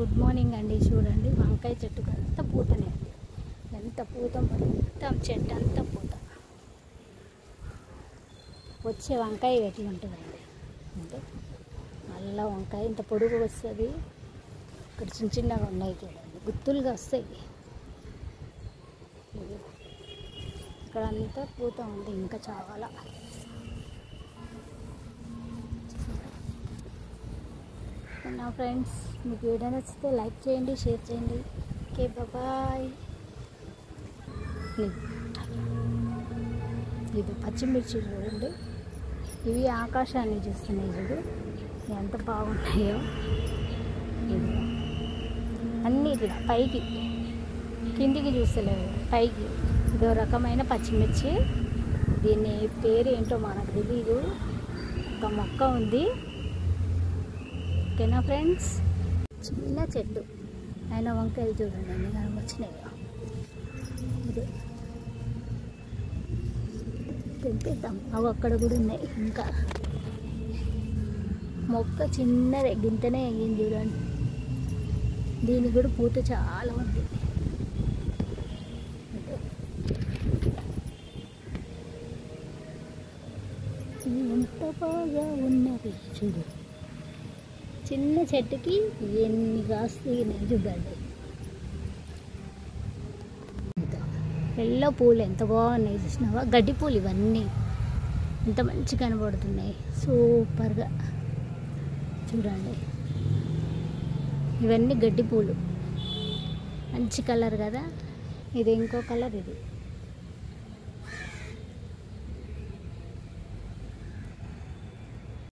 Good morning అండి. చూడండి వంకాయ చెట్టుకు అంత పూతనే, ఎంత పూత మొత్తం చెట్టు అంతా పూత. వచ్చే వంకాయ ఎట్లా ఉంటుందండి అంటే నల్ల వంకాయ ఇంత పొడుగు వస్తుంది. ఇక్కడ చిన్న చిన్నగా ఉన్నాయి చూడండి, గుత్తులుగా వస్తాయి. ఇక్కడ అంతా పూత ఉంది, ఇంకా చాలా. నా ఫ్రెండ్స్, మీకు వీడియో నచ్చితే లైక్ చేయండి, షేర్ చేయండి. Okay, bye. ఇది పచ్చిమిర్చి చూడండి, ఇవి ఆకాశాన్ని చూస్తున్నాయి చూడు, ఎంత బాగున్నాయో. ఇది అన్నీ ఇట్లా పైకి కిందికి చూస్తలేవు, పైకి. ఇదో రకమైన పచ్చిమిర్చి, దీని పేరు ఏంటో మనకు తెలీదు. ఒక మొక్క ఉంది. ఓకేనా ఫ్రెండ్స్, చిన్న చెట్టు అయినా వంకాయలు చూడండి అన్ని కనుక వచ్చినాయి. ఇది తెంపేద్దాం, అవి అక్కడ కూడా ఉన్నాయి. ఇంకా మొక్క చిన్నదే, గింతనే అయ్యింది చూడండి. దీనికి కూడా పూత చాలా ఉంది. ఎంత బాగా ఉన్నది చూడు, చిన్న చెట్టుకి ఎన్ని కాస్తాయి చూడండి. ఎల్లో పూలు ఎంత బాగున్నాయి చూసినావా, గడ్డి పూలు ఇవన్నీ ఎంత మంచి కనబడుతున్నాయి, సూపర్గా చూడండి. ఇవన్నీ గడ్డి పూలు, మంచి కలర్ కదా. ఇది ఇంకో కలర్, ఇది